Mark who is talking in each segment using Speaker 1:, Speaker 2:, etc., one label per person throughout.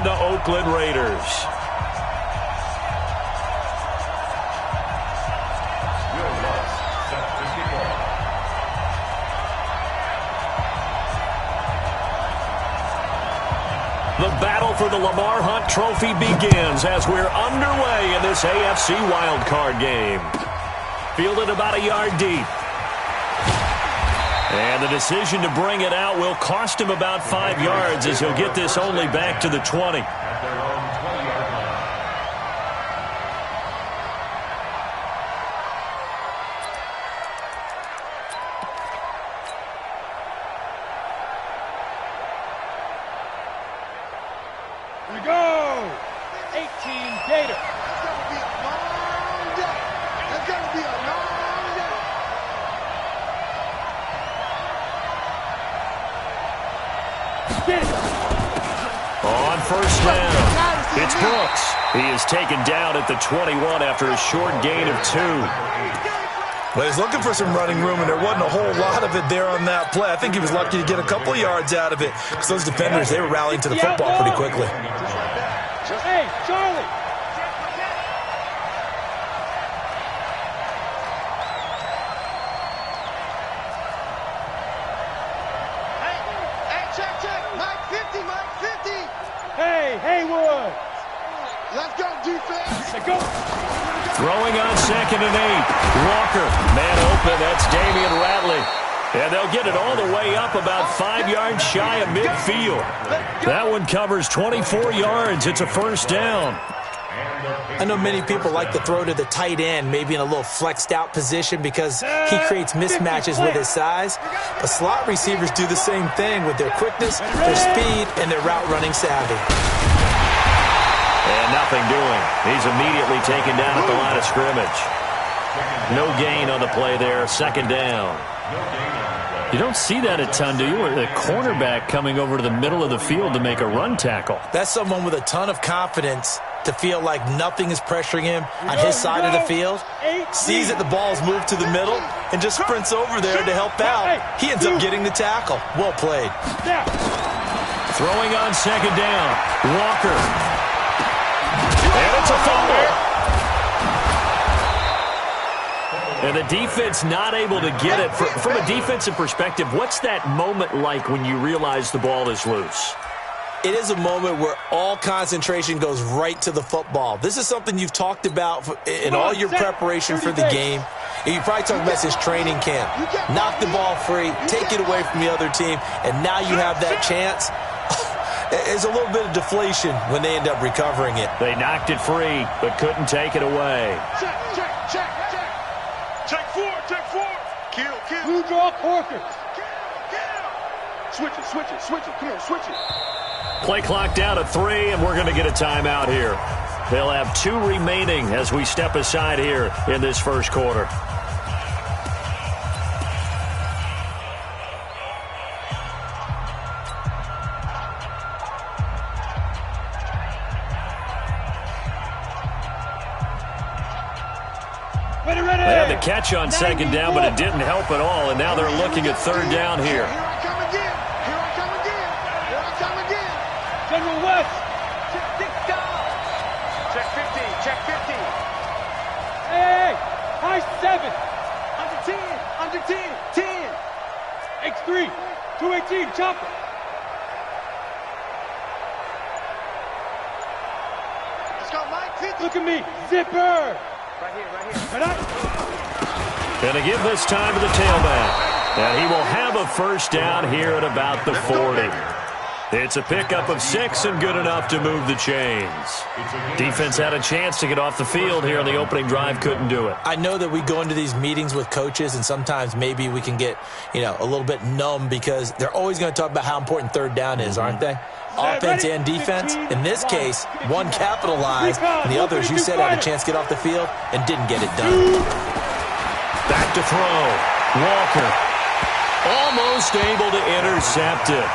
Speaker 1: the Oakland Raiders. The battle for the Lamar Hunt Trophy begins as we're underway in this AFC wildcard game. Fielded about a yard deep. And the decision to bring it out will cost him about 5 yards as he'll get this only back to the 20.
Speaker 2: Here we go! 18 Gator.
Speaker 3: That's going to be a long day. That's going to be a long day.
Speaker 1: On first down, it's Brooks. He is taken down at the 21 after a short gain of 2.
Speaker 4: Well, he's looking for some running room, and there wasn't a whole lot of it there on that play. I think he was lucky to get a couple of yards out of it because those defenders, they were rallying to the football pretty quickly.
Speaker 2: Hey, Charlie!
Speaker 3: Hey, check. Mike 50, Mike 50.
Speaker 2: Hey, Haywood!
Speaker 3: Let's go, defense.
Speaker 2: Let's go!
Speaker 1: Throwing on 2nd and 8. Walker, man open, that's Damian Ratley. And they'll get it all the way up about 5 yards shy of midfield. That one covers 24 yards. It's a first down.
Speaker 4: I know many people like to throw to the tight end, maybe in a little flexed out position because he creates mismatches with his size. But slot receivers do the same thing with their quickness, their speed, and their route running savvy.
Speaker 1: And nothing doing. He's immediately taken down at the line of scrimmage. No gain on the play there. 2nd down.
Speaker 5: You don't see that a ton, do you? Or the cornerback coming over to the middle of the field to make a run tackle.
Speaker 4: That's someone with a ton of confidence to feel like nothing is pressuring him on his side of the field. Sees that the ball's moved to the middle and just sprints over there to help out. He ends up getting the tackle. Well played.
Speaker 1: Throwing on 2nd down. Walker. And it's a fumble. And the defense not able to get it. From a defensive perspective, what's that moment like when you realize the ball is loose?
Speaker 4: It is a moment where all concentration goes right to the football. This is something you've talked about in all your preparation for the game. And you probably talked about since training camp. Knock the ball free, take it away from the other team, and now you have that chance. There's a little bit of deflation when they end up recovering it.
Speaker 1: They knocked it free, but couldn't take it away.
Speaker 3: Check 4.
Speaker 2: Blue draw Corker. Switch it. Come on, switch it.
Speaker 1: Play clock down to 3, and we're going to get a timeout here. They'll have 2 remaining as we step aside here in this first quarter. They had the catch on 2nd down, but it didn't help at all, and now they're looking at 3rd down here.
Speaker 3: Here I come again.
Speaker 2: General West.
Speaker 3: Check 50.
Speaker 2: Hey, high 7.
Speaker 3: Under 10.
Speaker 2: X3. 218, chopper.
Speaker 3: Let's go, Mike 50.
Speaker 2: Look at me. Zipper.
Speaker 3: Right here.
Speaker 1: Going to give this time to the tailback. And he will have a first down here at about the 40. It's a pickup of 6 and good enough to move the chains. Defense had a chance to get off the field here on the opening drive, couldn't do it.
Speaker 4: I know that we go into these meetings with coaches, and sometimes maybe we can get, a little bit numb because they're always going to talk about how important 3rd down is, aren't they? Offense and defense. In this case, one capitalized, and the other, as you said, had a chance to get off the field and didn't get it done.
Speaker 1: Back to throw. Walker almost able to intercept it.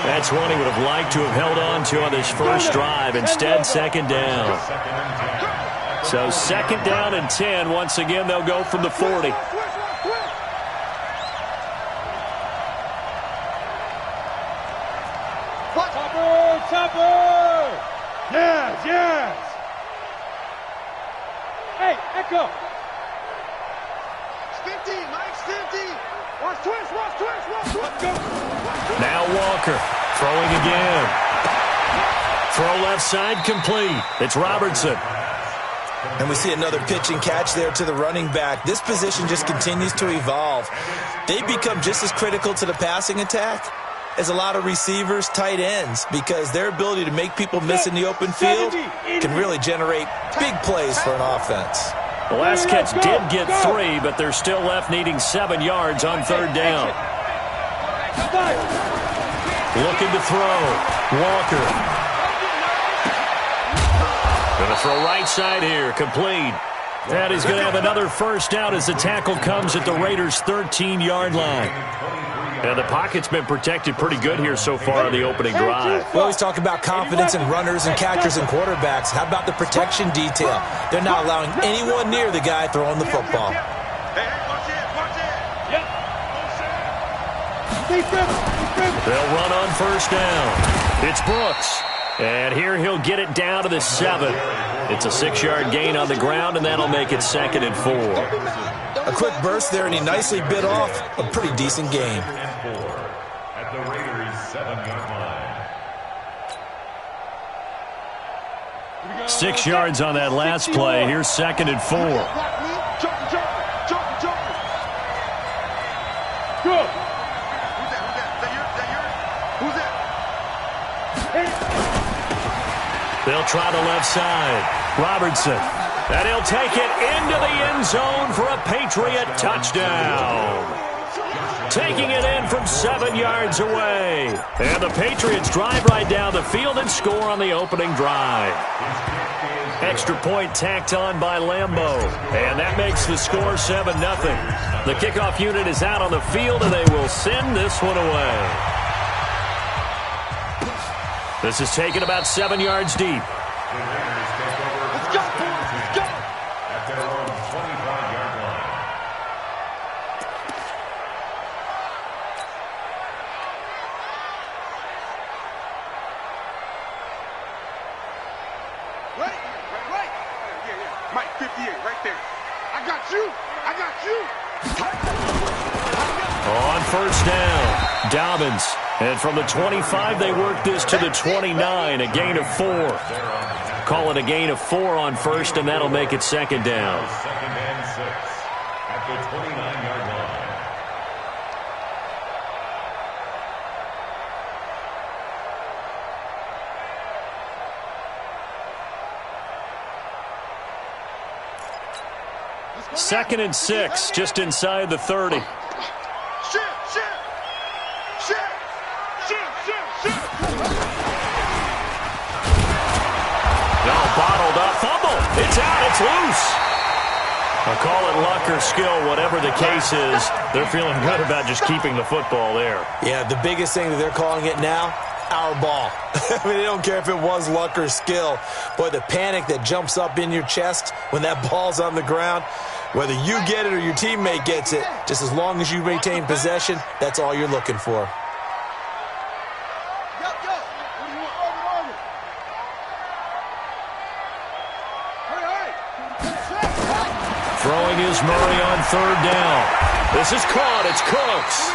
Speaker 1: That's one he would have liked to have held on to on this first drive. Instead, 2nd down. So 2nd down and 10. Once again, they'll go from the 40.
Speaker 2: Chopper! Yes, yes. Hey, Echo.
Speaker 3: It's 50, Mike's 50. Watch twist, watch twist, watch twist.
Speaker 2: Let's go.
Speaker 1: Now Walker throwing again. Throw left side complete. It's Robertson.
Speaker 4: And we see another pitch and catch there to the running back. This position just continues to evolve. They become just as critical to the passing attack as a lot of receivers, tight ends, because their ability to make people miss in the open field can really generate big plays for an offense.
Speaker 1: The last catch did get 3, but they're still left needing 7 yards on third down. Looking to throw. Walker. Going to throw right side here. Complete. And he's going to have another first down as the tackle comes at the Raiders' 13-yard line. And the pocket's been protected pretty good here so far on the opening drive.
Speaker 4: We always talk about confidence in runners and catchers and quarterbacks. How about the protection detail? They're not allowing anyone near the guy throwing the football.
Speaker 1: They'll run on first down. It's Brooks. And here he'll get it down to the 7. It's a 6-yard gain on the ground, and that'll make it 2nd and 4.
Speaker 4: A quick burst there, and he nicely bit off a pretty decent game.
Speaker 6: At the Raiders' 7-yard line.
Speaker 1: 6 yards on that last play. Here's 2nd and 4.
Speaker 2: Good.
Speaker 3: Who's that?
Speaker 1: They'll try the left side. Robertson. And he'll take it into the end zone for a Patriot touchdown. Taking it in from 7 yards away. And the Patriots drive right down the field and score on the opening drive. Extra point tacked on by Lambeau. And that makes the score 7-0. The kickoff unit is out on the field, and they will send this one away. This is taken about 7 yards deep.
Speaker 3: Let's go. Let's go.
Speaker 6: At their own 25-yard line.
Speaker 3: Right. Yeah. Mike, 58, right there. I got you.
Speaker 1: On first down, Dobbins. And from the 25, they work this to the 29, a gain of 4. Call it a gain of 4 on first, and that'll make it 2nd down.
Speaker 6: 2nd and 6 at the 29-yard line.
Speaker 1: Second and 6, just inside the 30. Bottled up, fumble. It's out, it's loose. I'll call it luck or skill, whatever the case is. They're feeling good about just keeping the football there.
Speaker 4: Yeah, the biggest thing that they're calling it now, our ball. I mean, they don't care if it was luck or skill. Boy, the panic that jumps up in your chest when that ball's on the ground, whether you get it or your teammate gets it, just as long as you maintain possession, that's all you're looking for.
Speaker 1: Throwing is Murray on third down. This is caught. It's Cooks.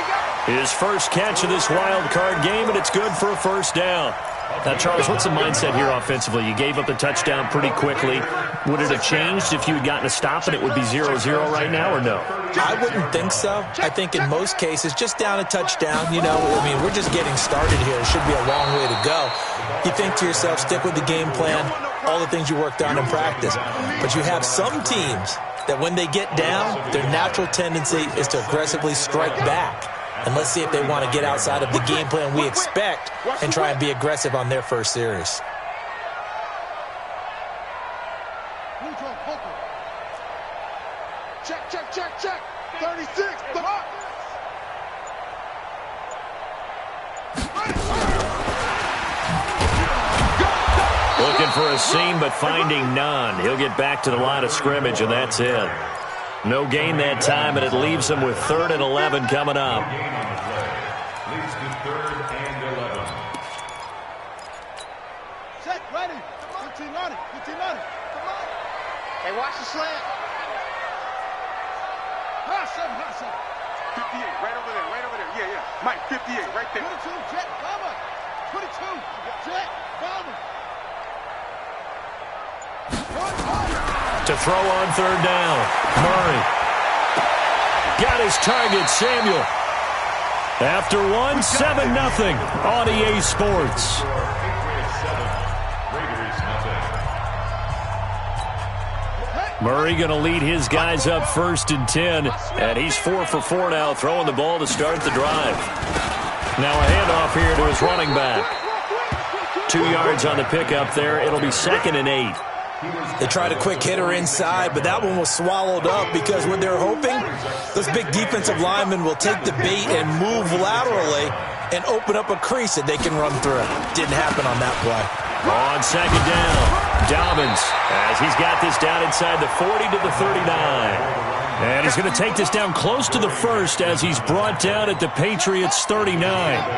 Speaker 1: His first catch of this wild card game, and it's good for a first down. Now, Charles, what's the mindset here offensively? You gave up the touchdown pretty quickly. Would it have changed if you had gotten a stop and it would be 0-0 right now, or no?
Speaker 4: I wouldn't think so. I think in most cases, just down a touchdown, you know, I mean, we're just getting started here. It should be a long way to go. You think to yourself, stick with the game plan, all the things you worked on in practice. But you have some teams that when they get down, their natural tendency is to aggressively strike back. And let's see if they want to get outside of the game plan we expect and try and be aggressive on their first series.
Speaker 3: Check. 36.
Speaker 1: Looking for a seam, but finding none. He'll get back to the line of scrimmage, and that's it. No gain that time, and it leaves him with 3rd and 11 coming up.
Speaker 6: Leads to 3rd and 11.
Speaker 3: Check, ready. 15 on it. 15 on it. Come on. Hey, watch the slant. Hustle.
Speaker 7: 58, right over there. Yeah. Mike, 58, right there.
Speaker 3: 22, Jet, Bomber. 22, Jet, Bomber.
Speaker 1: To throw on third down. Murray. Got his target, Samuel. After one, 7-0 on EA Sports. Murray going to lead his guys up 1st and 10, and he's 4 for 4 now, throwing the ball to start the drive. Now a handoff here to his running back. 2 yards on the pickup there. It'll be 2nd and 8.
Speaker 4: They tried a quick hitter inside, but that one was swallowed up because what they're hoping, those big defensive linemen will take the bait and move laterally and open up a crease that they can run through. Didn't happen on that play.
Speaker 1: On 2nd down, Dobbins, as he's got this down inside the 40 to the 39. And he's going to take this down close to the 1st as he's brought down at the Patriots' 39.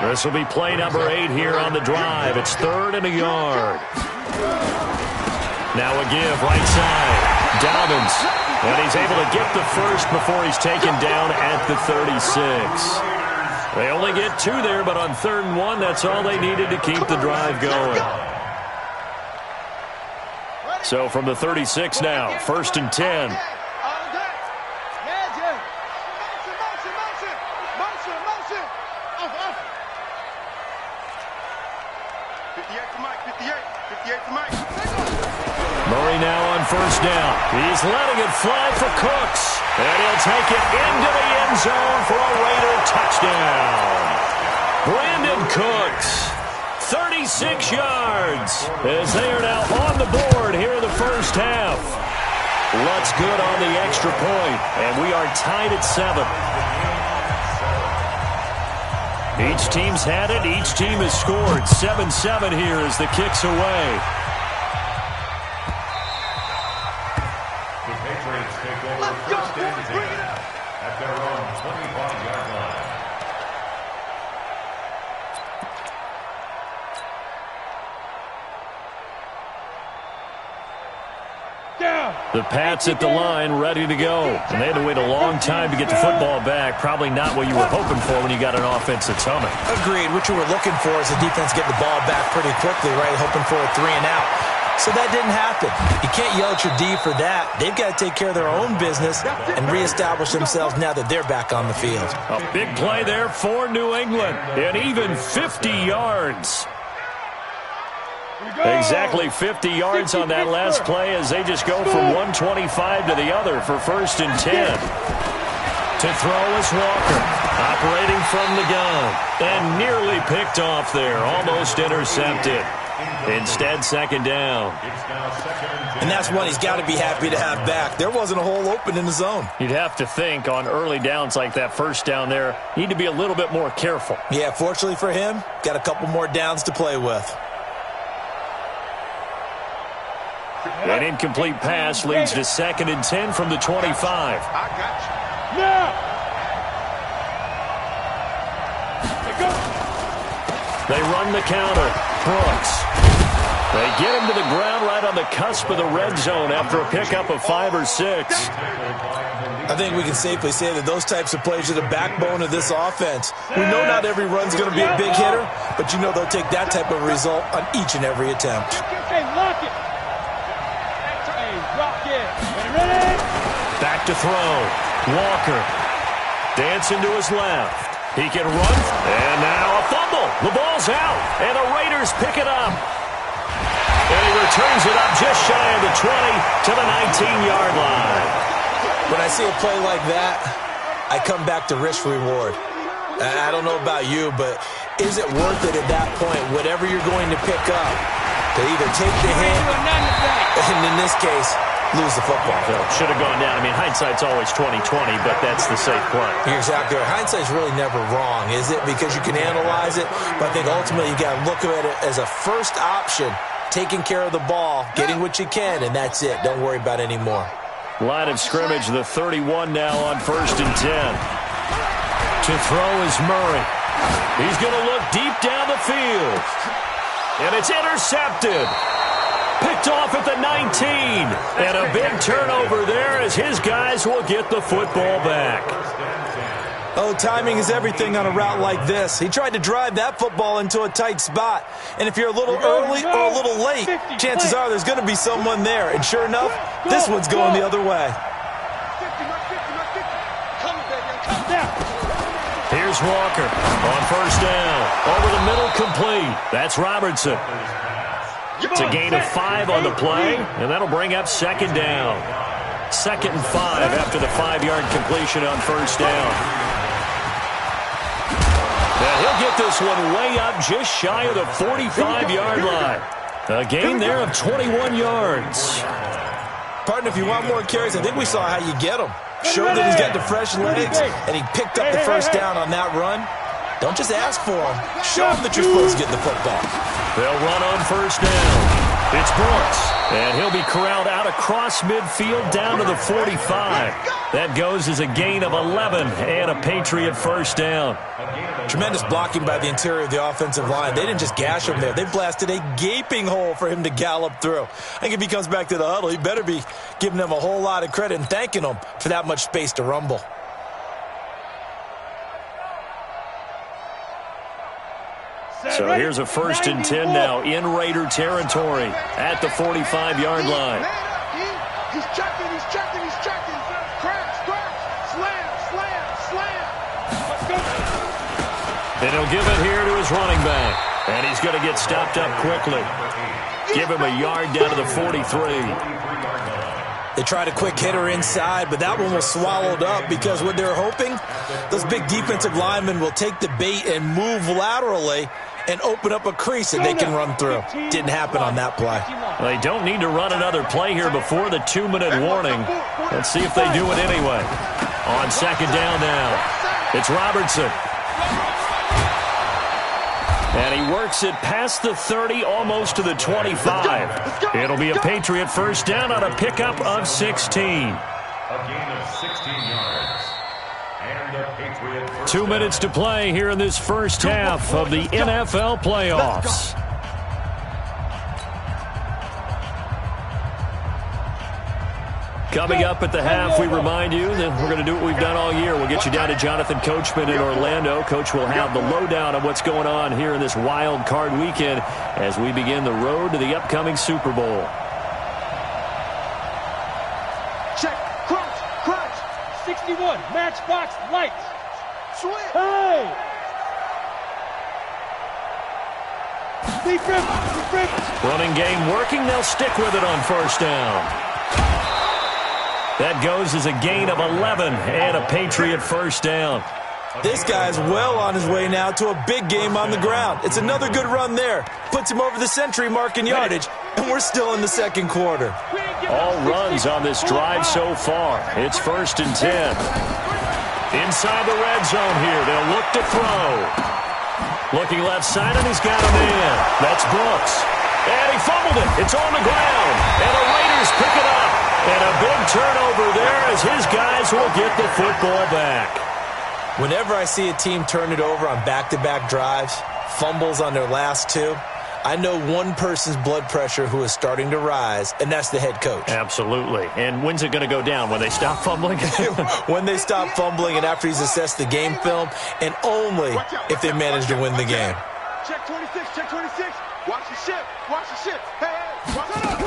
Speaker 1: This will be play number 8 here on the drive. It's 3rd and a yard. Now a give right side. Dobbins. And he's able to get the 1st before he's taken down at the 36. They only get 2 there, but on 3rd and 1, that's all they needed to keep the drive going. So from the 36 now, 1st and 10. Murray now on 1st down. He's letting it fly for Cooks. And he'll take it into the end zone for a Raider touchdown. Brandon Cooks, 36 yards, as they are now on the board here in the 1st half. Lutz good on the extra point, and we are tied at 7. Each team's had it. Each team has scored. 7-7 here as the kick's away.
Speaker 6: Take over first and 10 at their own 25-yard line.
Speaker 1: The Pats at the line, ready to go. And they had to wait a long time to get the football back. Probably not what you were hoping for when you got an offense that's humming.
Speaker 4: Agreed. What you were looking for is the defense getting the ball back pretty quickly, right? Hoping for a 3 and out. So that didn't happen. You can't yell at your D for that. They've got to take care of their own business and reestablish themselves now that they're back on the field.
Speaker 1: A big play there for New England. And even 50 yards. Exactly 50 yards on that last play as they just go from 125 to the other for 1st and 10. To throw is Walker, operating from the gun. And nearly picked off there, almost intercepted. Instead, 2nd down.
Speaker 4: And that's one he's got to be happy to have back. There wasn't a hole open in the zone.
Speaker 1: You'd have to think on early downs like that 1st down there, need to be a little bit more careful.
Speaker 4: Yeah, fortunately for him, got a couple more downs to play with.
Speaker 1: An incomplete pass leads to 2nd and 10 from the 25.
Speaker 7: I got you.
Speaker 2: Now.
Speaker 1: They run the counter. Brooks. They get him to the ground right on the cusp of the red zone after a pickup of 5 or 6.
Speaker 4: I think we can safely say that those types of plays are the backbone of this offense. We know not every run's going to be a big hitter, but you know they'll take that type of result on each and every attempt.
Speaker 2: Okay, lock it. Hey, rock it. Ready?
Speaker 1: Back to throw. Walker. Dancing to his left. He can run. And now a fumble. The ball's out. And the Raiders pick it up. And he returns it up just shy of the 20 to the 19-yard line.
Speaker 4: When I see a play like that, I come back to risk-reward. I don't know about you, but is it worth it at that point, whatever you're going to pick up, to either take the hit and, in this case, lose the football?
Speaker 1: Should have gone down. I mean, hindsight's always 20/20, but that's the safe play.
Speaker 4: You're exactly right. Hindsight's really never wrong, is it? Because you can analyze it, but I think ultimately you got to look at it as a first option, taking care of the ball, getting what you can, and that's it. Don't worry about any more.
Speaker 1: Line of scrimmage, the 31 now on 1st and 10. To throw is Murray. He's going to look deep down the field. And it's intercepted. Picked picked off at the 19. And a big turnover there as his guys will get the football back.
Speaker 4: Oh, timing is everything on a route like this. He tried to drive that football into a tight spot. And if you're a little early or a little late, chances are there's going to be someone there. And sure enough, this one's going the other way.
Speaker 1: Here's Walker on first down. Over the middle, complete. That's Robertson. It's a gain of 5 on the play, and that'll bring up second down. 2nd and 5 after the 5-yard completion on first down. Now he'll get this one way up just shy of the 45-yard line. A gain there of 21 yards.
Speaker 4: Partner, if you want more carries, I think we saw how you get them. Showed that he's got the fresh legs, and he picked up the first down on that run. Don't just ask for them. Show them that you're supposed to get the football.
Speaker 1: They'll run on first down. It's Brooks, and he'll be corralled out across midfield down to the 45. That goes as a gain of 11 and a Patriot first down.
Speaker 4: Tremendous blocking by the interior of the offensive line. They didn't just gash him there. They blasted a gaping hole for him to gallop through. I think if he comes back to the huddle, he better be giving them a whole lot of credit and thanking them for that much space to rumble.
Speaker 1: So here's a 1st and 10 now in Raider territory at the 45-yard line.
Speaker 3: He's checking. Crash, slam. Let's go.
Speaker 1: And he'll give it here to his running back. And he's going to get stopped up quickly. Give him a yard down to the 43.
Speaker 4: They tried a quick hitter inside, but that one was swallowed up because what they're hoping, those big defensive linemen will take the bait and move laterally and open up a crease that they can run through. Didn't happen on that play.
Speaker 1: They don't need to run another play here before the 2-minute warning. Let's see if they do it anyway. On second down now, it's Robertson. And he works it past the 30, almost to the 25. It'll be a Patriot first down on a pickup of 16.
Speaker 6: A gain of 16 yards. And a Patriot first
Speaker 1: 2 minutes to play here in this first half of the NFL playoffs. Coming up at the half, we remind you that we're going to do what we've done all year. We'll get you down to Jonathan Coachman in Orlando. Coach will have the lowdown on what's going on here in this wild card weekend as we begin the road to the upcoming Super Bowl.
Speaker 2: Check. Crunch. 61. Matchbox lights.
Speaker 3: Swing.
Speaker 2: Hey! Deep rip.
Speaker 1: Running game working. They'll stick with it on first down. That goes as a gain of 11 and a Patriot first down.
Speaker 4: This guy's well on his way now to a big game on the ground. It's another good run there. Puts him over the century mark in yardage, and we're still in the second quarter.
Speaker 1: All runs on this drive so far. It's 1st and 10. Inside the red zone here. They'll look to throw. Looking left side, and he's got a man. That's Brooks. And he fumbled it. It's on the ground. And the Raiders pick it up. And a big turnover there as his guys will get the football back.
Speaker 4: Whenever I see a team turn it over on back-to-back drives, fumbles on their last two, I know one person's blood pressure who is starting to rise, and that's the head coach.
Speaker 1: Absolutely. And when's it going to go down? When they stop fumbling?
Speaker 4: When they stop fumbling and after he's assessed the game film, and only if they manage to win the game.
Speaker 7: Check 26. Watch the ship. Hey, watch it up.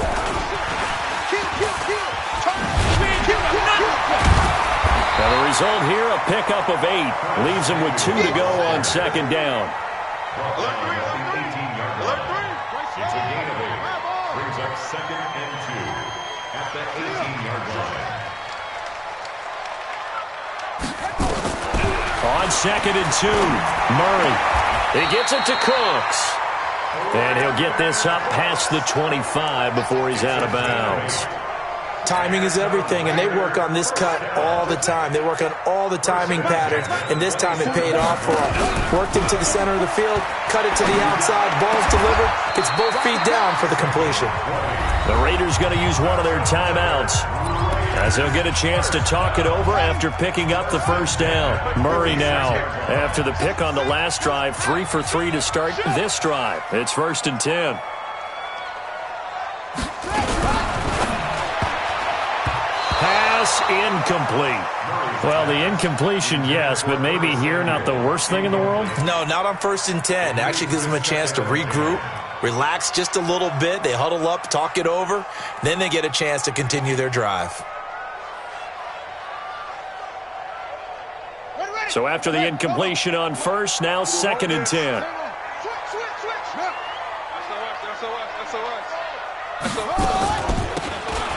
Speaker 1: Now the result here, a pickup of 8. Leaves him with 2 to go on second down.
Speaker 6: Brought down at the 18-yard line. It's a gain of 8. Brings up 2nd and 2 at the 18-yard line.
Speaker 1: On 2nd and 2, Murray. He gets it to Cooks. And he'll get this up past the 25 before he's out of bounds.
Speaker 4: Timing is everything, and they work on this cut all the time. They work on all the timing patterns, and this time it paid off for them. Worked into the center of the field, cut it to the outside, ball's delivered, gets both feet down for the completion.
Speaker 1: The Raiders going to use one of their timeouts as they'll get a chance to talk it over after picking up the first down. Murray now, after the pick on the last drive, 3 for 3 to start this drive. It's 1st and 10. pass incomplete.
Speaker 5: Well, the incompletion, yes, but maybe here not the worst thing in the world?
Speaker 4: No, not on 1st and 10. It actually gives them a chance to regroup, relax just a little bit. They huddle up, talk it over. Then they get a chance to continue their drive.
Speaker 1: So after the incompletion on 1st, now 2nd and 10.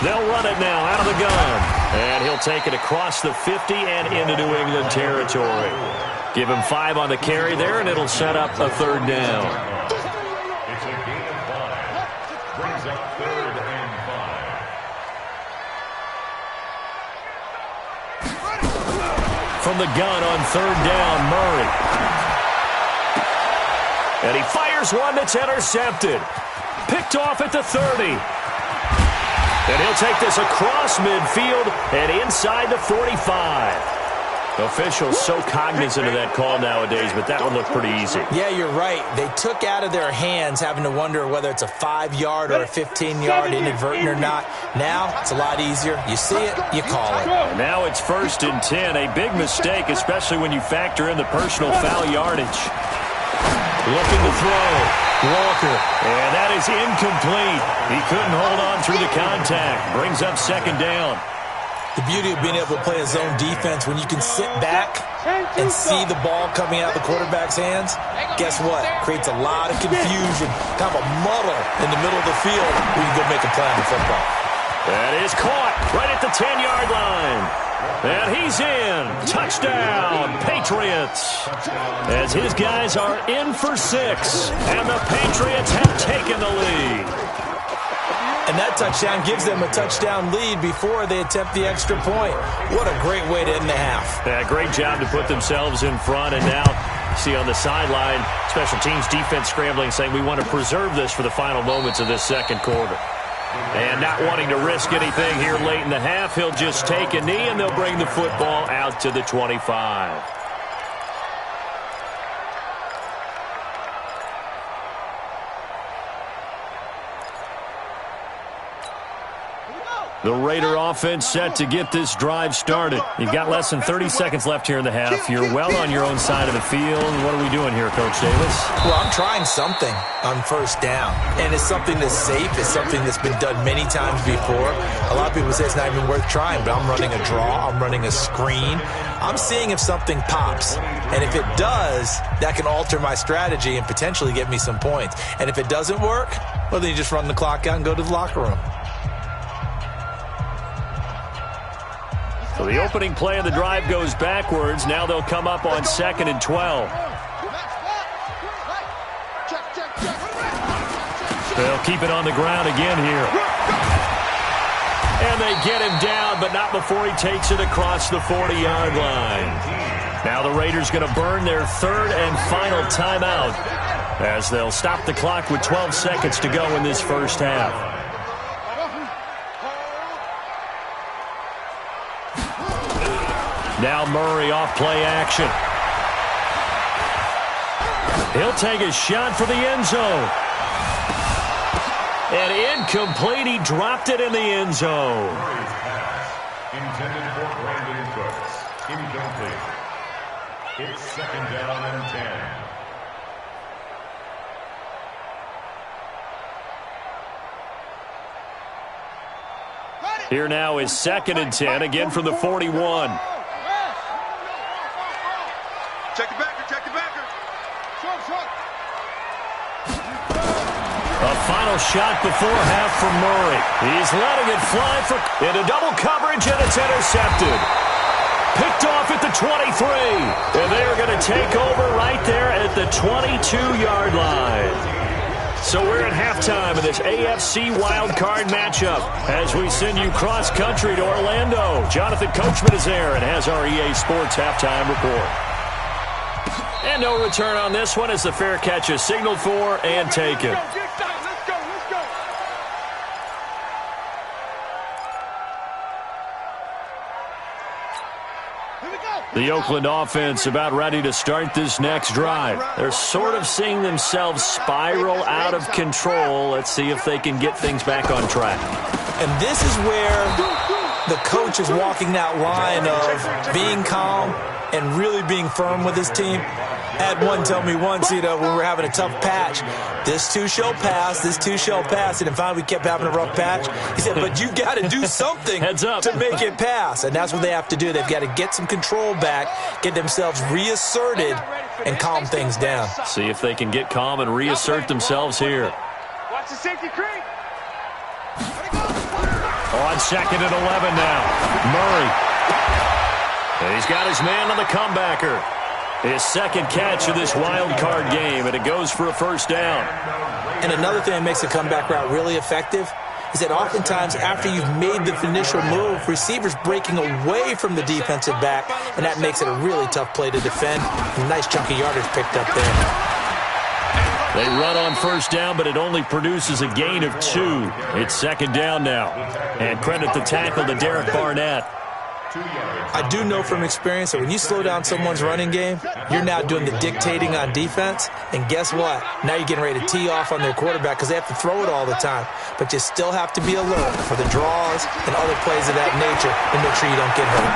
Speaker 1: They'll run it now out of the gun. And he'll take it across the 50 and into New England territory. Give him 5 on the carry there, and it'll set up a 3rd down.
Speaker 6: It's a gain of 5. Brings up 3rd and 5.
Speaker 1: From the gun on 3rd down, Murray. And he fires one that's intercepted. Picked off at the 30. And he'll take this across midfield and inside the 45. Officials so cognizant of that call nowadays, but that one looked pretty easy.
Speaker 4: Yeah, you're right. They took out of their hands having to wonder whether it's a 5-yard or a 15-yard inadvertent or not. Now, it's a lot easier. You see it, you call it.
Speaker 1: And now it's 1st and 10. A big mistake, especially when you factor in the personal foul yardage. Looking to throw. Walker. And that is incomplete. He couldn't hold on through the contact. Brings up 2nd down.
Speaker 4: The beauty of being able to play a zone defense when you can sit back and see the ball coming out of the quarterback's hands, guess what? Creates a lot of confusion, kind of a muddle in the middle of the field where you can go make a play on the football.
Speaker 1: That is caught right at the 10-yard line. And he's in. Touchdown, Patriots. As his guys are in for 6. And the Patriots have taken the lead.
Speaker 4: And that touchdown gives them a touchdown lead before they attempt the extra point. What a great way to end the half.
Speaker 1: Yeah, great job to put themselves in front. And now, see on the sideline, special teams defense scrambling, saying we want to preserve this for the final moments of this 2nd quarter. And not wanting to risk anything here late in the half, he'll just take a knee, and they'll bring the football out to the 25. The Raider offense set to get this drive started. You've got less than 30 seconds left here in the half. You're well on your own side of the field. What are we doing here, Coach Davis?
Speaker 4: Well, I'm trying something on 1st down. And it's something that's safe. It's something that's been done many times before. A lot of people say it's not even worth trying, but I'm running a draw. I'm running a screen. I'm seeing if something pops. And if it does, that can alter my strategy and potentially get me some points. And if it doesn't work, well, then you just run the clock out and go to the locker room.
Speaker 1: So the opening play of the drive goes backwards. Now they'll come up on 2nd and 12. They'll keep it on the ground again here. And they get him down, but not before he takes it across the 40-yard line. Now the Raiders going to burn their 3rd and final timeout as they'll stop the clock with 12 seconds to go in this 1st half. Now Murray off play action. He'll take a shot for the end zone. And incomplete. He dropped it in the end zone.
Speaker 6: Murray's pass intended for Brandon Cooks. Incomplete. It's 2nd down and 10.
Speaker 1: Here now is 2nd and 10, again from the 41.
Speaker 7: Check the backer, check the backer.
Speaker 1: A final shot before half from Murray. He's letting it fly into double coverage, and it's intercepted. Picked off at the 23. And they're going to take over right there at the 22-yard line. So we're at halftime of this AFC wildcard matchup as we send you cross-country to Orlando. Jonathan Coachman is there and has our EA Sports halftime report. And no return on this one as the fair catch is signaled for and taken.
Speaker 7: Let's go.
Speaker 1: The Oakland offense about ready to start this next drive. They're sort of seeing themselves spiral out of control. Let's see if they can get things back on track.
Speaker 4: And this is where the coach is walking that line of being calm and really being firm with his team. I had one tell me once, when we were having a tough patch, this too shall pass, this too shall pass. And finally we kept having a rough patch. He said, but you've got to do something to make it pass. And that's what they have to do. They've got to get some control back, get themselves reasserted, and calm things down.
Speaker 5: See if they can get calm and reassert themselves here.
Speaker 2: Watch the safety creep.
Speaker 5: On 2nd and 11 now. Murray. And he's got his man on the comebacker. His second catch of this wild card game, and it goes for a first down.
Speaker 4: And another thing that makes a comeback route really effective is that oftentimes after you've made the initial move, receivers breaking away from the defensive back, and that makes it a really tough play to defend. A nice chunk of yardage picked up there.
Speaker 5: They run on first down, but it only produces a gain of 2. It's second down now. And credit the tackle to Derek Barnett.
Speaker 4: I do know from experience that when you slow down someone's running game, you're now doing the dictating on defense. And guess what? Now you're getting ready to tee off on their quarterback because they have to throw it all the time. But you still have to be alert for the draws and other plays of that nature and make sure you don't get hurt.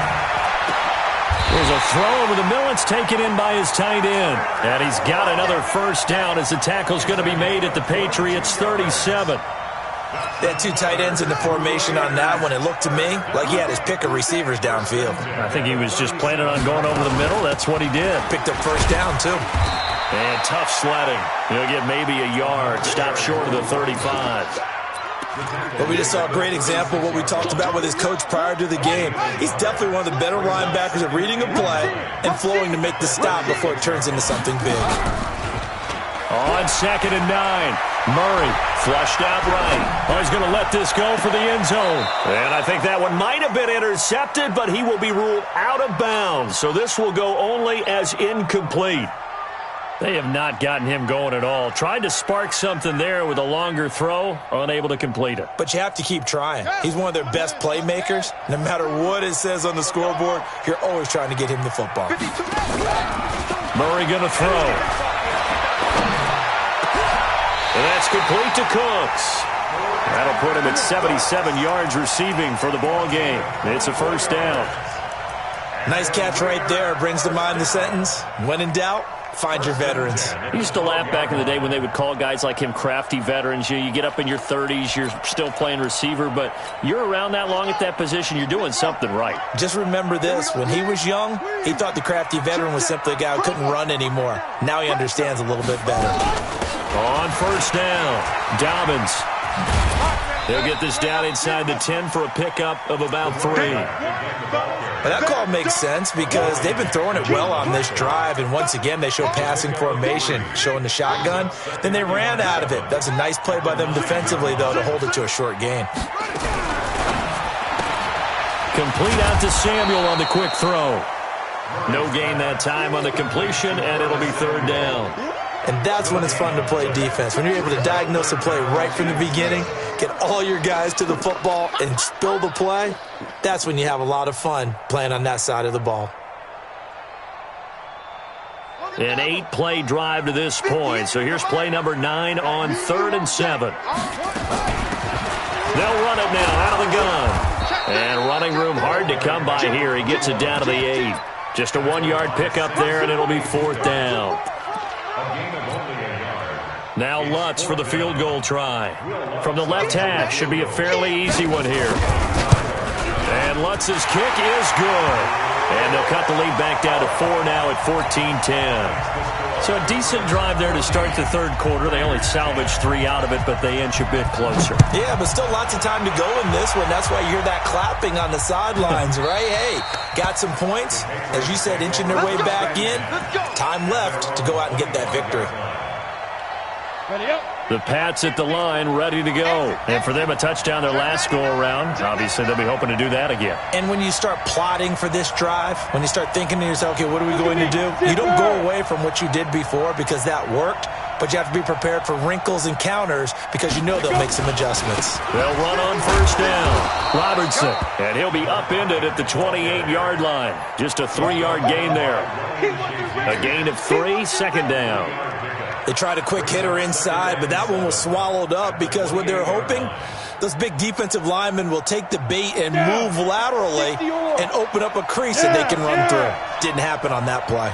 Speaker 5: There's a throw over the middle. It's taken in by his tight end. And he's got another first down as the tackle's going to be made at the Patriots' 37.
Speaker 4: They had 2 tight ends in the formation on that one. It looked to me like he had his pick of receivers downfield.
Speaker 5: I think he was just planning on going over the middle. That's what he did.
Speaker 4: Picked up first down, too.
Speaker 5: And tough sledding. He'll get maybe a yard. Stop short of the 35.
Speaker 4: But we just saw a great example of what we talked about with his coach prior to the game. He's definitely one of the better linebackers at reading a play and flowing to make the stop before it turns into something big.
Speaker 5: On 2nd and 9. Murray flushed out right. Oh, he's going to let this go for the end zone. And I think that one might have been intercepted, but he will be ruled out of bounds. So this will go only as incomplete. They have not gotten him going at all. Tried to spark something there with a longer throw, unable to complete it.
Speaker 4: But you have to keep trying. He's one of their best playmakers. No matter what it says on the scoreboard, you're always trying to get him the football.
Speaker 5: Murray going to throw. And that's complete to Cooks. That'll put him at 77 yards receiving for the ball game. It's a first down.
Speaker 4: Nice catch right there. Brings to mind the sentence, when in doubt, find your veterans.
Speaker 5: I used to laugh back in the day when they would call guys like him crafty veterans. You get up in your 30s, you're still playing receiver, but you're around that long at that position, you're doing something right.
Speaker 4: Just remember this. When he was young, he thought the crafty veteran was simply a guy who couldn't run anymore. Now he understands a little bit better.
Speaker 5: On first down, Dobbins. He'll get this down inside the 10 for a pickup of about 3.
Speaker 4: But that call makes sense because they've been throwing it well on this drive, and once again they show passing formation, showing the shotgun. Then they ran out of it. That's a nice play by them defensively, though, to hold it to a short gain.
Speaker 5: Complete out to Samuel on the quick throw. No gain that time on the completion, and it'll be third down.
Speaker 4: And that's when it's fun to play defense. When you're able to diagnose a play right from the beginning, get all your guys to the football and spill the play, that's when you have a lot of fun playing on that side of the ball.
Speaker 5: An 8-play drive to this point. So here's play number 9 on 3rd and 7. They'll run it now out of the gun. And running room hard to come by here. He gets it down to the 8. Just a 1-yard pickup there, and it'll be 4th down. Now Lutz for the field goal try. From the left hash, should be a fairly easy one here. And Lutz's kick is good. And they'll cut the lead back down to 4 now at 14-10. So a decent drive there to start the third quarter. They only salvaged 3 out of it, but they inch a bit closer.
Speaker 4: Yeah, but still lots of time to go in this one. That's why you hear that clapping on the sidelines, right? Hey, got some points. As you said, inching their way back in. Time left to go out and get that victory.
Speaker 5: The Pats at the line, ready to go. And for them, a touchdown their last go-around. Obviously, they'll be hoping to do that again.
Speaker 4: And when you start plotting for this drive, when you start thinking to yourself, okay, what are we going to do? You don't go away from what you did before because that worked, but you have to be prepared for wrinkles and counters because you know they'll make some adjustments.
Speaker 5: They'll run on first down. Robertson, and he'll be upended at the 28-yard line. Just a 3-yard gain there. A gain of 3, second down.
Speaker 4: They tried a quick hitter inside, but that one was swallowed up because what they were hoping Those big defensive linemen will take the bait and move laterally and open up a crease that they can run through. Didn't happen on that play.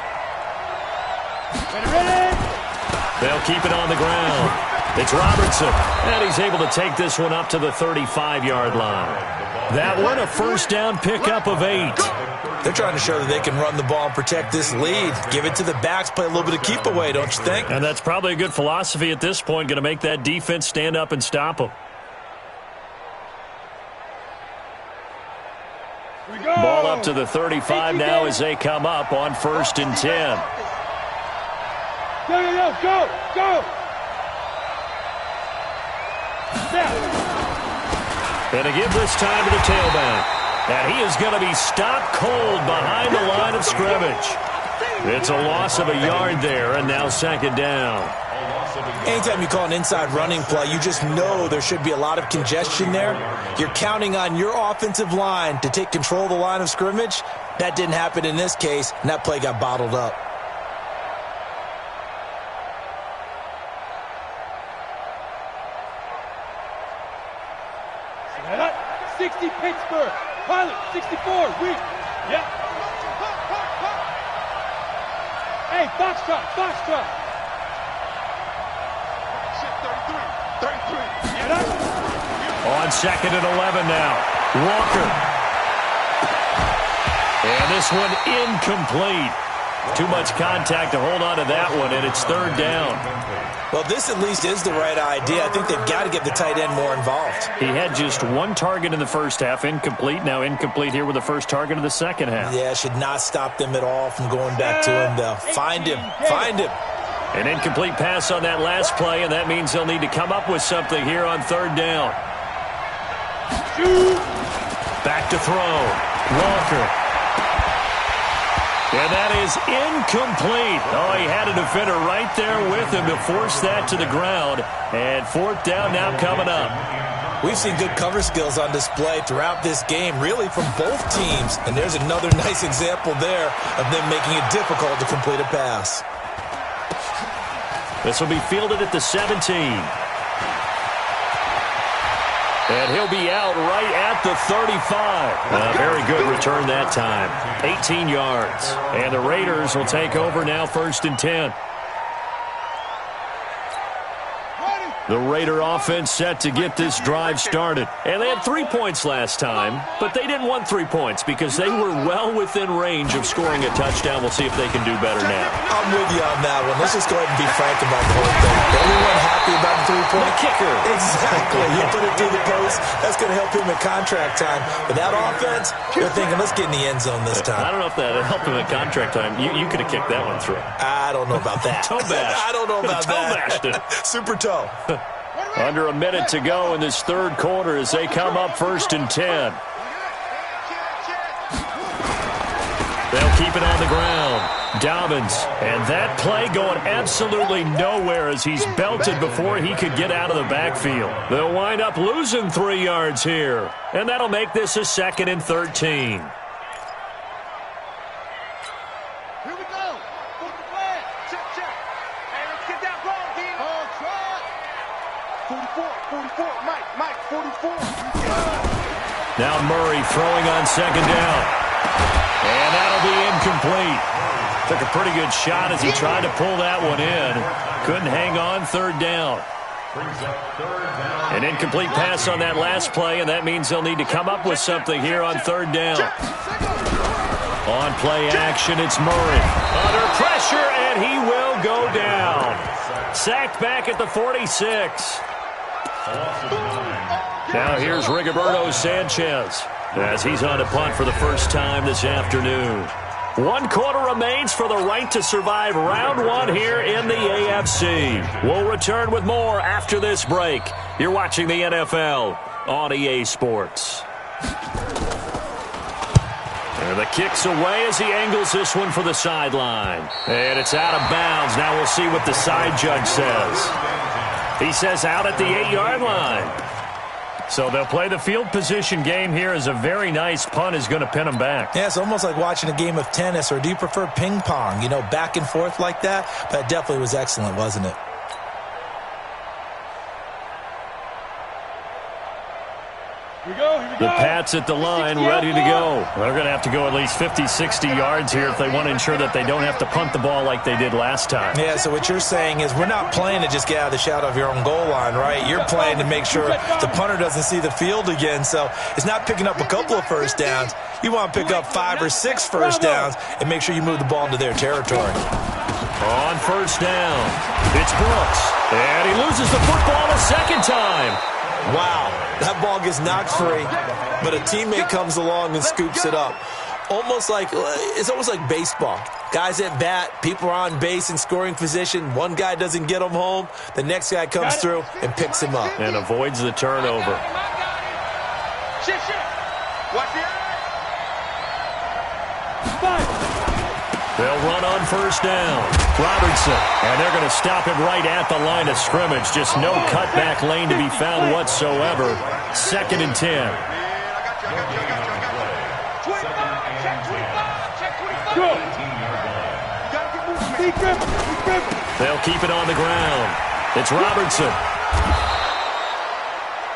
Speaker 5: They'll keep it on the ground. It's Robertson, and he's able to take this one up to the 35-yard line. That one, a first down pickup of 8.
Speaker 4: They're trying to show that they can run the ball and protect this lead. Give it to the backs, play a little bit of keep away, don't you think?
Speaker 5: And that's probably a good philosophy at this point, going to make that defense stand up and stop them. Ball up to the 35 now as they come up on 1st and 10.
Speaker 2: Go!
Speaker 5: And to give this time to the tailback. And he is going to be stopped cold behind the line of scrimmage. It's a loss of a yard there, and now 2nd down.
Speaker 4: Anytime you call an inside running play, you just know there should be a lot of congestion there. You're counting on your offensive line to take control of the line of scrimmage. That didn't happen in this case, and that play got bottled up.
Speaker 2: Pittsburgh. Pilot, 64. Weak. Yep. Hey, Foxtrot. 33.
Speaker 5: On 2nd and 11 now. Walker. And this one incomplete. Too much contact to hold on to that one, and it's 3rd down.
Speaker 4: Well, this at least is the right idea. I think they've got to get the tight end more involved.
Speaker 5: He had just 1 target in the first half, incomplete. Now incomplete here with the first target of the second half.
Speaker 4: Yeah, should not stop them at all from going back to him, though. Find him.
Speaker 5: An incomplete pass on that last play, and that means they'll need to come up with something here on 3rd down. Back to throw. Walker. And that is incomplete. Oh, he had a defender right there with him to force that to the ground. And 4th down now coming up.
Speaker 4: We've seen good cover skills on display throughout this game, really from both teams. And there's another nice example there of them making it difficult to complete a pass.
Speaker 5: This will be fielded at the 17. And he'll be out right at the 35. Very good return that time. 18 yards. And the Raiders will take over now 1st and 10. The Raider offense set to get this drive started. And they had 3 points last time, but they didn't want 3 points because they were well within range of scoring a touchdown. We'll see if they can do better now.
Speaker 4: I'm with you on that one. Let's just go ahead and be frank about the whole thing. Everyone happy about the 3-point?
Speaker 5: The kicker.
Speaker 4: Exactly. You put it through the post. That's going to help him at contract time. But that offense, they're thinking, let's get in the end zone this time.
Speaker 5: I don't know if that helped him at contract time. You could have kicked that one through.
Speaker 4: I don't know about that.
Speaker 5: Toe bash.
Speaker 4: I don't know about that.
Speaker 5: Toe bashed it.
Speaker 4: Super toe.
Speaker 5: Under a minute to go in this 3rd quarter as they come up 1st and 10. They'll keep it on the ground. Dobbins. And that play going absolutely nowhere as he's belted before he could get out of the backfield. They'll wind up losing 3 yards here. And that'll make this a 2nd and 13. Now Murray throwing on 2nd down. And that'll be incomplete. Took a pretty good shot as he tried to pull that one in. Couldn't hang on 3rd down. An incomplete pass on that last play, and that means they'll need to come up with something here on 3rd down. On play action, it's Murray. Under pressure, and he will go down. Sacked back at the 46. Now here's Rigoberto Sanchez as he's on to punt for the first time this afternoon. 1 quarter remains for the right to survive round 1 here in the AFC. We'll return with more after this break. You're watching the NFL on EA Sports. And the kick's away as he angles this one for the sideline. And it's out of bounds. Now we'll see what the side judge says. He says out at the 8-yard line. So they'll play the field position game here as a very nice punt is going to pin them back.
Speaker 4: Yeah, it's almost like watching a game of tennis, or do you prefer ping pong? You know, back and forth like that? That definitely was excellent, wasn't it?
Speaker 5: The Pats at the line, ready to go. They're going to have to go at least 50, 60 yards here if they want to ensure that they don't have to punt the ball like they did last time.
Speaker 4: Yeah, so what you're saying is we're not playing to just get out of the shadow of your own goal line, right? You're playing to make sure the punter doesn't see the field again. So it's not picking up a couple of first downs. You want to pick up 5 or 6 first downs and make sure you move the ball into their territory.
Speaker 5: On first down, it's Brooks. And he loses the football a second time.
Speaker 4: Wow, that ball gets knocked free, but a teammate comes along and scoops it up. It's almost like baseball. Guys at bat, people are on base in scoring position. One guy doesn't get him home. The next guy comes through and picks him up.
Speaker 5: And avoids the turnover.
Speaker 7: Shit. Watch the
Speaker 5: They'll run on first down. Robertson. And they're going to stop him right at the line of scrimmage. Just no cutback lane to be found whatsoever. 2nd and 10. They'll keep it on the ground. It's Robertson.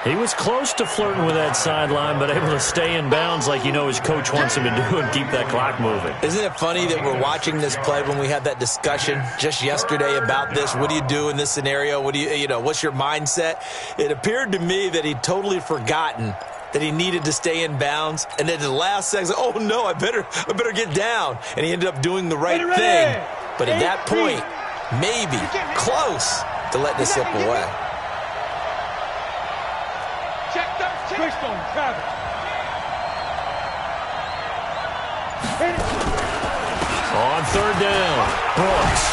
Speaker 5: He was close to flirting with that sideline, but able to stay in bounds like his coach wants him to do and keep that clock moving.
Speaker 4: Isn't it funny that we're watching this play when we had that discussion just yesterday about this? What do you do in this scenario? What's your mindset? It appeared to me that he'd totally forgotten that he needed to stay in bounds, and then at the last second, oh no, I better get down. And he ended up doing the right thing. But at that point, maybe close to letting it slip away.
Speaker 5: On third down, Brooks.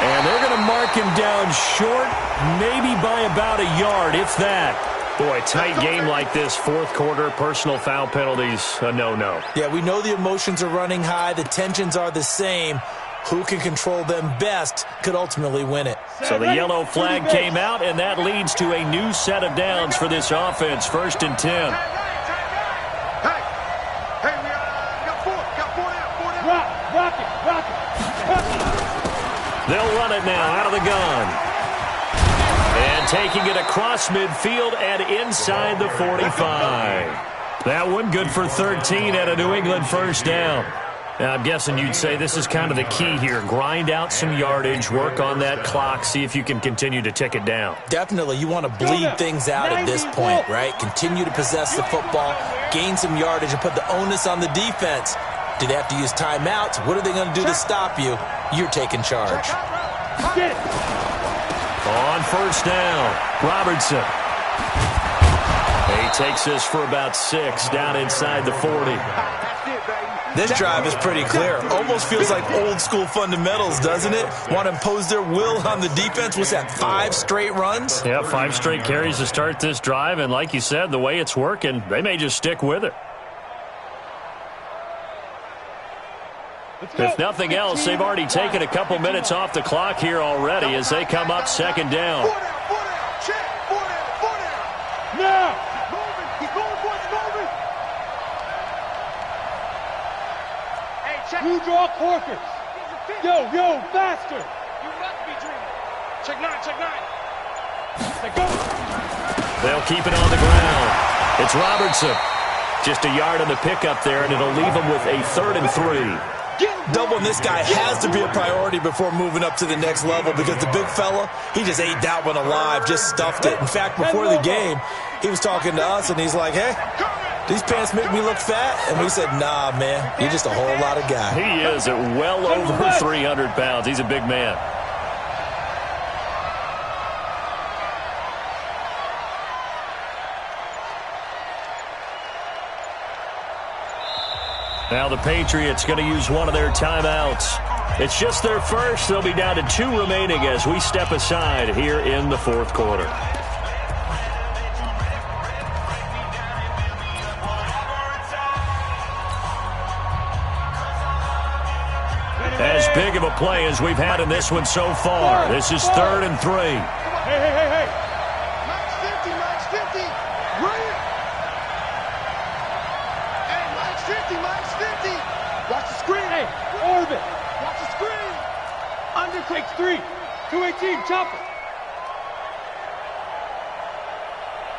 Speaker 5: And they're going to mark him down short, maybe by about a yard, if that. Boy, tight game like this, fourth quarter, personal foul penalties, a no-no.
Speaker 4: Yeah, we know the emotions are running high. The tensions are the same. Who can control them best could ultimately win it.
Speaker 5: So the yellow flag came out, and that leads to a new set of downs for this offense. 1st and 10. They'll run it now out of the gun. And taking it across midfield and inside the 45. That one good for 13 at a New England first down. Now, I'm guessing you'd say this is kind of the key here. Grind out some yardage, work on that clock, see if you can continue to tick it down.
Speaker 4: Definitely. You want to bleed things out at this point, right? Continue to possess the football, gain some yardage, and put the onus on the defense. Do they have to use timeouts? What are they going to do to stop you? You're taking charge.
Speaker 5: On first down, Robertson. He takes this for about 6 down inside the 40.
Speaker 4: This drive is pretty clear. Almost feels like old school fundamentals, doesn't it? Want to impose their will on the defense. What's that, 5 straight runs?
Speaker 5: Yeah, 5 straight carries to start this drive. And like you said, the way it's working, they may just stick with it. If nothing else, they've already taken a couple minutes off the clock here already as they come up 2nd down.
Speaker 2: Now! You draw corkers. Yo, faster.
Speaker 7: You must be dreaming. Check 9.
Speaker 2: Let's go.
Speaker 5: They'll keep it on the ground. It's Robertson. Just a yard on the pickup there, and it'll leave them with a 3rd and 3.
Speaker 4: Doubling this guy has to be a priority before moving up to the next level because the big fella, he just ate that one alive, just stuffed it. In fact, before the game, he was talking to us, and he's like, hey, these pants make me look fat? And we said, nah, man, you're just a whole lot of guy.
Speaker 5: He is at well over 300 pounds. He's a big man. Now the Patriots going to use one of their timeouts. It's just their first. They'll be down to 2 remaining as we step aside here in the 4th quarter. As big of a play as we've had in this one so far. This is 3rd and 3.
Speaker 2: Hey.
Speaker 3: Max 50. Right here. Hey, Max 50. Watch the screen.
Speaker 2: Hey, orbit.
Speaker 3: Watch the screen.
Speaker 2: Under takes 3. 218, chopper.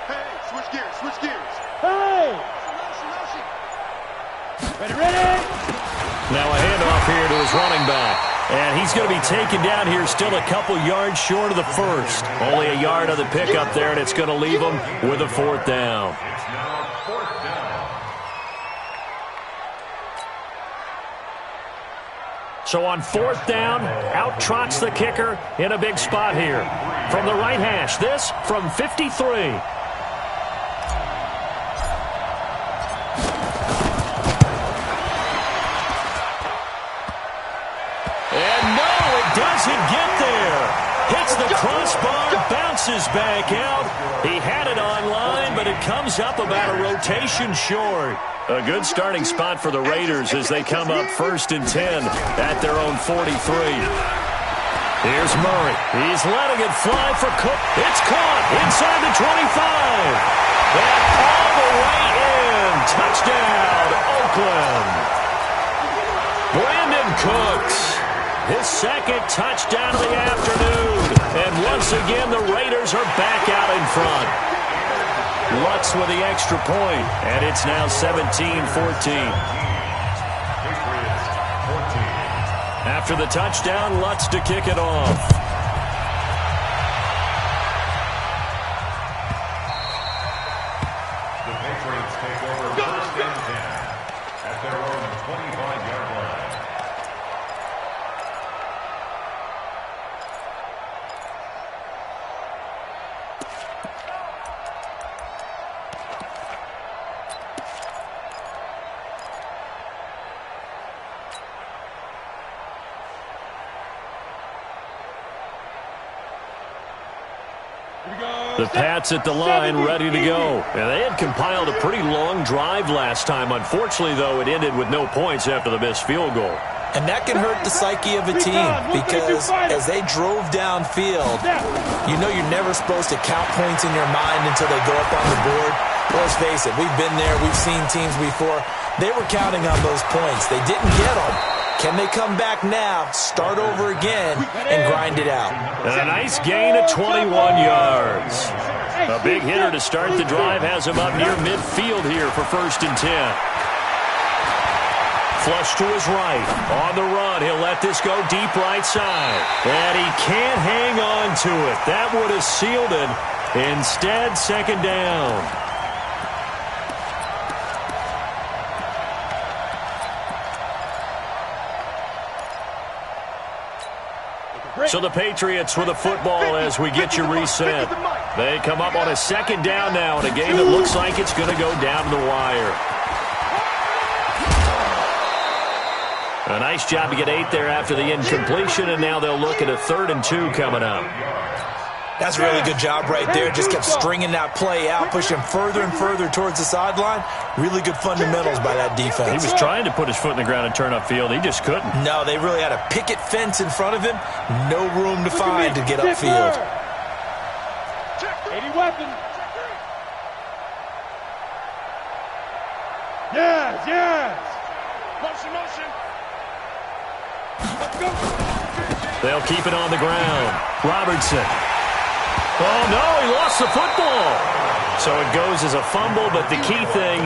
Speaker 7: Hey, switch gears.
Speaker 2: Hey! Ready.
Speaker 5: Now a handoff here to his running back. And he's going to be taken down here still a couple yards short of the first. Only a yard of the pickup there, and it's going to leave him with a 4th down.
Speaker 6: It's now 4th down.
Speaker 5: So on 4th down, out trots the kicker in a big spot here. From the right hash, this from 53. Doesn't get there. Hits the crossbar, bounces back out. He had it on line, but it comes up about a rotation short. A good starting spot for the Raiders as they come up 1st and 10 at their own 43. Here's Murray. He's letting it fly for Cook. It's caught inside the 25. And all the way in. Touchdown, Oakland. Brandon Cooks. His 2nd touchdown of the afternoon. And once again, the Raiders are back out in front. Lutz with the extra point, and it's now 17-14. After the touchdown, Lutz to kick it off.
Speaker 6: The Patriots take over 1st and 10 at their own 25-yard line.
Speaker 5: The Pats at the line, ready to go. And they had compiled a pretty long drive last time. Unfortunately, though, it ended with no points after the missed field goal.
Speaker 4: And that can hurt the psyche of a team because as they drove downfield, you know you're never supposed to count points in your mind until they go up on the board. Let's face it, we've been there. We've seen teams before. They were counting on those points. They didn't get them. Can they come back now, start over again, and grind it out?
Speaker 5: And a nice gain of 21 yards. A big hitter to start the drive has him up near midfield here for 1st and 10. Flush to his right. On the run, he'll let this go deep right side. And he can't hang on to it. That would have sealed it. Instead, 2nd down. So the Patriots with the football as we get you reset. They come up on a 2nd down now in a game that looks like it's going to go down to the wire. A nice job to get 8 there after the incompletion, and now they'll look at a 3rd and 2 coming up.
Speaker 4: That's a really good job right there. Just kept stringing that play out, pushing further and further towards the sideline. Really good fundamentals by that defense.
Speaker 5: He was trying to put his foot in the ground and turn upfield. He just couldn't.
Speaker 4: No, they really had a picket fence in front of him. No room to find to get upfield.
Speaker 2: 80 weapons. Yes. Motion. Let's go.
Speaker 5: They'll keep it on the ground. Robertson. Oh, no, he lost the football. So it goes as a fumble, but the key thing,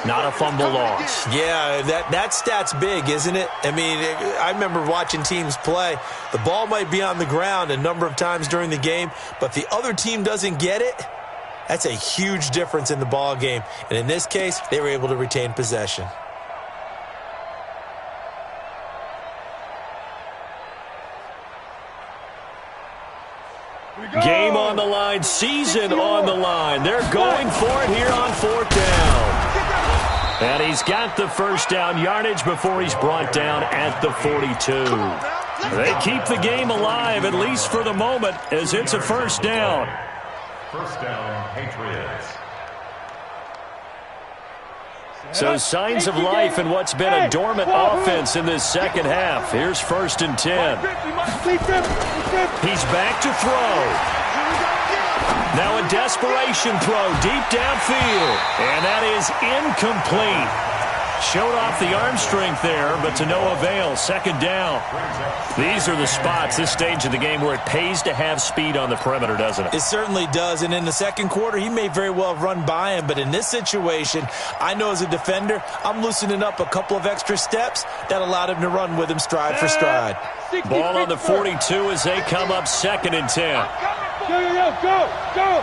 Speaker 5: not a fumble loss.
Speaker 4: Yeah, that stat's big, isn't it? I mean, I remember watching teams play. The ball might be on the ground a number of times during the game, but the other team doesn't get it. That's a huge difference in the ball game. And in this case, they were able to retain possession.
Speaker 5: Game on the line, season on the line. They're going for it here on 4th down. And he's got the 1st down yardage before he's brought down at the 42. They keep the game alive, at least for the moment, as it's a 1st down.
Speaker 6: 1st down, Patriots.
Speaker 5: So signs of life in what's been a dormant offense in this 2nd half. Here's 1st and 10. He's back to throw. Now a desperation throw deep downfield. And that is incomplete. Showed off the arm strength there, but to no avail. Second down. These are the spots, this stage of the game, where it pays to have speed on the perimeter, doesn't it?
Speaker 4: It certainly does, and in the second quarter, he may very well have run by him, but in this situation, I know as a defender, I'm loosening up a couple of extra steps that allowed him to run with him stride for stride.
Speaker 5: Ball on the 42 as they come up 2nd and 10.
Speaker 2: Go.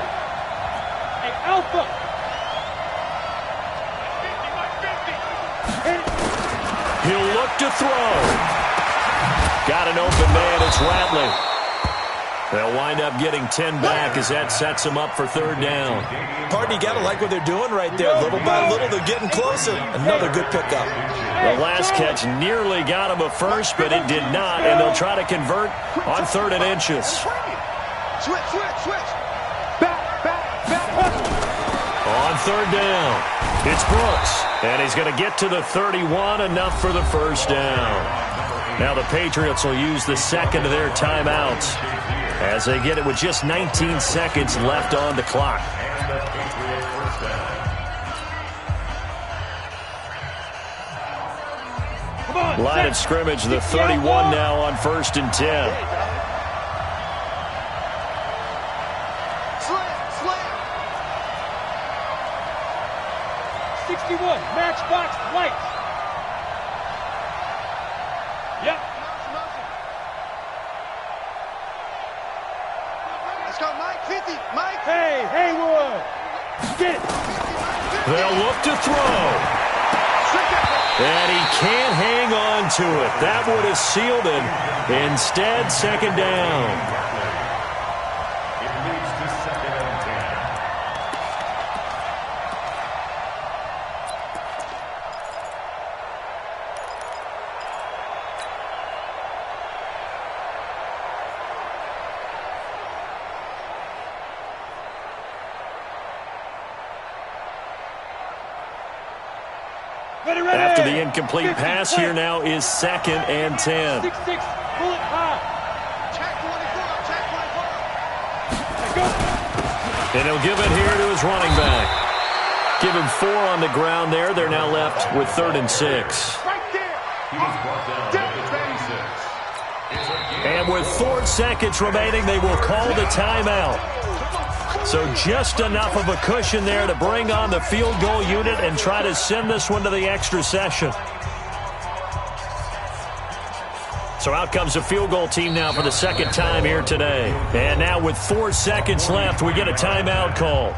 Speaker 2: Hey, Alpha.
Speaker 5: He'll look to throw. Got an open man. It's Ratley. They'll wind up getting 10 back as that sets them up for 3rd down.
Speaker 4: Pardon, you got to like what they're doing right there. Little by little, they're getting closer. Another good pickup.
Speaker 5: The last catch nearly got him a first, but it did not, and they'll try to convert on 3rd and inches.
Speaker 7: Switch. Back.
Speaker 5: On 3rd down, it's Brooks, and he's going to get to the 31, enough for the first down. Now the Patriots will use the second of their timeouts as they get it with just 19 seconds left on the clock. Line of scrimmage, the 31 now on 1st and 10.
Speaker 2: Matchbox lights. Yep.
Speaker 3: Let's go, Mike. 50. Mike.
Speaker 2: Hey, Haywood. Get it.
Speaker 5: They'll look to throw. And he can't hang on to it. That would have sealed it. Instead, 2nd down. After the incomplete pass, here now is 2nd and 10.
Speaker 2: 6-6, pull it high.
Speaker 5: And he'll give it here to his running back. Give him 4 on the ground there. They're now left with 3rd and 6.
Speaker 7: Right there.
Speaker 6: He was brought down at the 26.
Speaker 5: And with 4 seconds remaining, they will call the timeout. So just enough of a cushion there to bring on the field goal unit and try to send this one to the extra session. So out comes the field goal team now for the 2nd time here today. And now with 4 seconds left, we get a timeout call.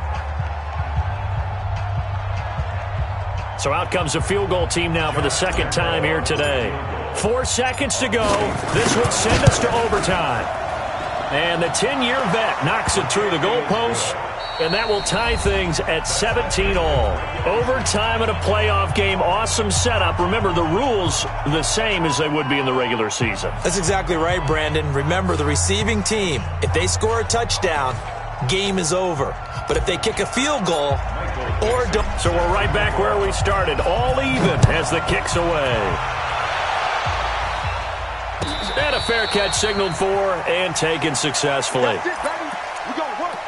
Speaker 5: So out comes the field goal team now for the 2nd time here today. 4 seconds to go. This would send us to overtime. And the 10-year vet knocks it through the goalpost, and that will tie things at 17 all. Overtime in a playoff game, awesome setup. Remember, the rules the same as they would be in the regular season.
Speaker 4: That's exactly right, Brandon. Remember, the receiving team, if they score a touchdown, game is over. But if they kick a field goal or don't...
Speaker 5: So we're right back where we started, all even as the kick's away. And a fair catch signaled for and taken successfully.
Speaker 7: That's it, baby. We're going to work.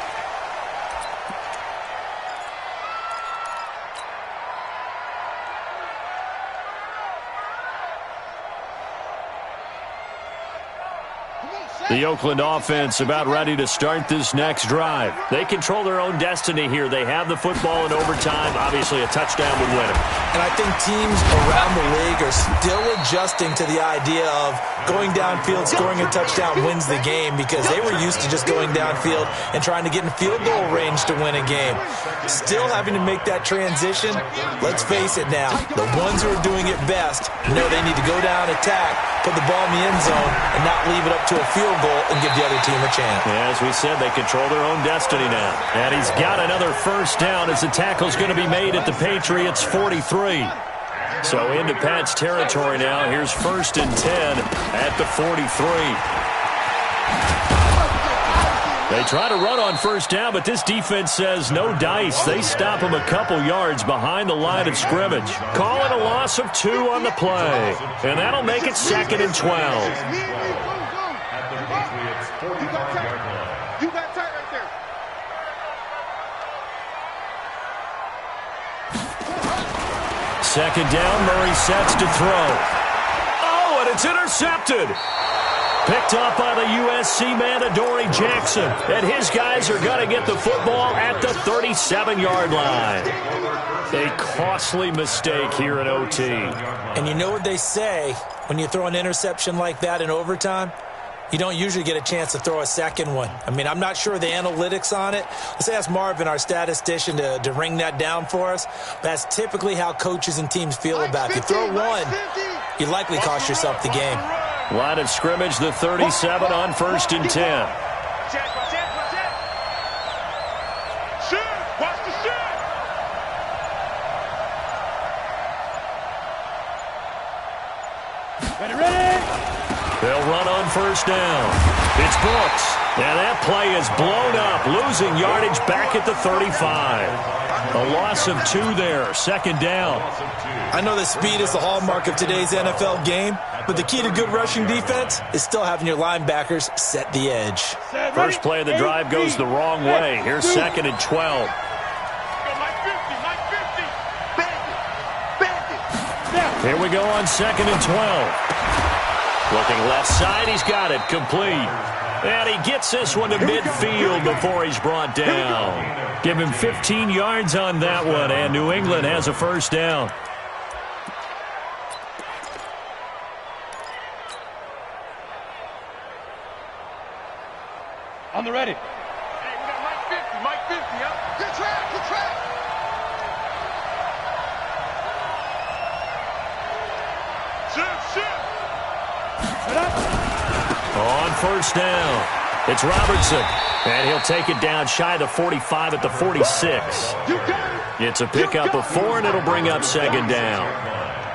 Speaker 5: The Oakland offense about ready to start this next drive. They control their own destiny here. They have the football in overtime. Obviously, a touchdown would win it.
Speaker 4: And I think teams around the league are still adjusting to the idea of going downfield, scoring a touchdown wins the game, because they were used to just going downfield and trying to get in field goal range to win a game. Still having to make that transition. Let's face it now, the ones who are doing it best know they need to go down, attack, put the ball in the end zone, and not leave it up to a field goal and give the other team a chance.
Speaker 5: Yeah, as we said, they control their own destiny now. And he's got another first down as the tackle's going to be made at the Patriots' 43. So into Pat's territory now. Here's 1st and 10 at the 43. They try to run on first down, but this defense says no dice. They stop him a couple yards behind the line of scrimmage. Call it a loss of 2 on the play. And that'll make it 2nd and 12.
Speaker 6: At the Patriots' 45-yard line.
Speaker 7: You got tight right there.
Speaker 5: second down, Murray sets to throw. Oh, and it's intercepted. Picked up by the USC man, Adoree Jackson. And his guys are going to get the football at the 37-yard line. A costly mistake here in OT.
Speaker 4: And you know what they say, when you throw an interception like that in overtime, you don't usually get a chance to throw a second one. I mean, I'm not sure of the analytics on it. Let's ask Marvin, our statistician, to ring that down for us. That's typically how coaches and teams feel about it. You throw one, you likely cost yourself the game.
Speaker 5: Line of scrimmage, the 37 on 1st and 10.
Speaker 7: Check. Shoot! Watch the shoot!
Speaker 2: Ready!
Speaker 5: They'll run on 1st down. It's Brooks. And that play is blown up, losing yardage back at the 35. A loss of 2 there, 2nd down.
Speaker 4: I know that speed is the hallmark of today's NFL game, but the key to good rushing defense is still having your linebackers set the edge.
Speaker 5: First play of the drive goes the wrong way. Here's 2nd and 12. Here we go on 2nd and 12. Looking left side, he's got it, complete. And he gets this one to midfield before he's brought down. Give him 15 yards on that one, and New England has a 1st down.
Speaker 2: On the ready.
Speaker 7: Hey, we got Mike 50, huh?
Speaker 3: Good track.
Speaker 7: Shoot!
Speaker 5: On 1st down, it's Robertson. And he'll take it down shy of the 45 at the 46. It's a pickup of 4, and it'll bring up 2nd down.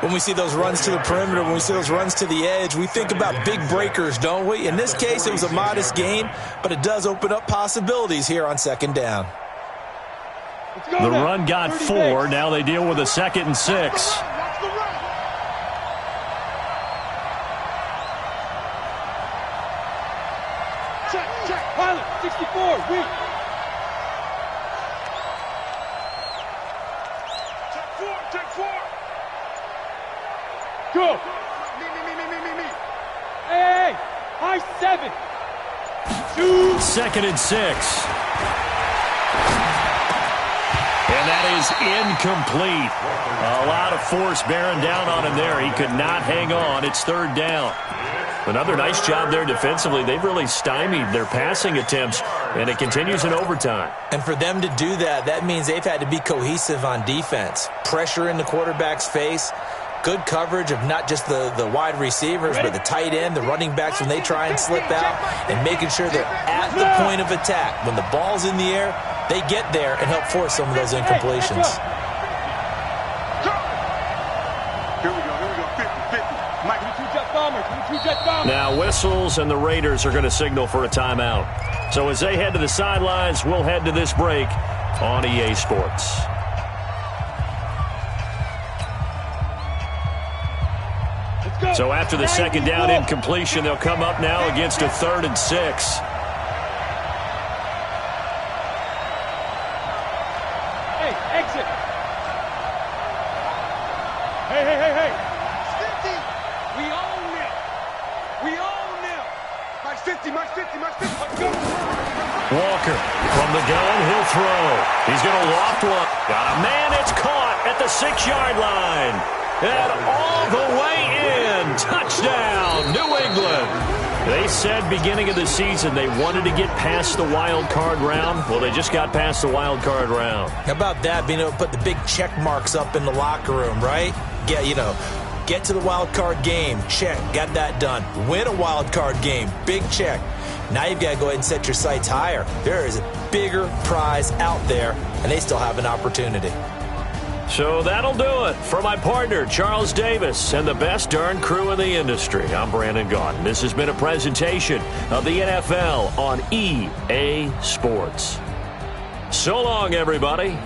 Speaker 4: When we see those runs to the perimeter, when we see those runs to the edge, we think about big breakers, don't we? In this case, it was a modest gain, but it does open up possibilities here on 2nd down.
Speaker 5: The run got 4. Now they deal with a 2nd and 6.
Speaker 2: Check. Pilot, 64, weak.
Speaker 7: Check 4.
Speaker 2: Go.
Speaker 7: Me.
Speaker 2: Hey, high 7. 2.
Speaker 5: 2nd and 6. And that is incomplete. A lot of force bearing down on him there. He could not hang on. It's 3rd down. Another nice job there defensively. They've really stymied their passing attempts, and it continues in overtime.
Speaker 4: And for them to do that, that means they've had to be cohesive on defense. Pressure in the quarterback's face. Good coverage of not just the wide receivers, but the tight end, the running backs when they try and slip out, and making sure they're at the point of attack. When the ball's in the air, they get there and help force some of those incompletions.
Speaker 7: Here we go. 50. Mike,
Speaker 2: 22 jet bomber.
Speaker 5: Now whistles, and the Raiders are going to signal for a timeout. So as they head to the sidelines, we'll head to this break on EA Sports. So after the 2nd down incompletion, they'll come up now against a 3rd and 6.
Speaker 2: Hey, exit. Hey.
Speaker 3: 50.
Speaker 2: We own them.
Speaker 3: Mike 50. Let's go.
Speaker 5: Walker from the gun, he'll throw. He's going to loft one. Got a man, it's caught at the 6-yard line. And all the way in. Touchdown, New England. They said beginning of the season they wanted to get past the wild card round. Well, they just got past the wild card round.
Speaker 4: How about that, being able to put the big check marks up in the locker room, right? Get to the wild card game. Check. Got that done. Win a wild card game. Big check. Now you've got to go ahead and set your sights higher. There is a bigger prize out there, and they still have an opportunity.
Speaker 5: So that'll do it. For my partner, Charles Davis, and the best darn crew in the industry, I'm Brandon Gaudin. This has been a presentation of the NFL on EA Sports. So long, everybody.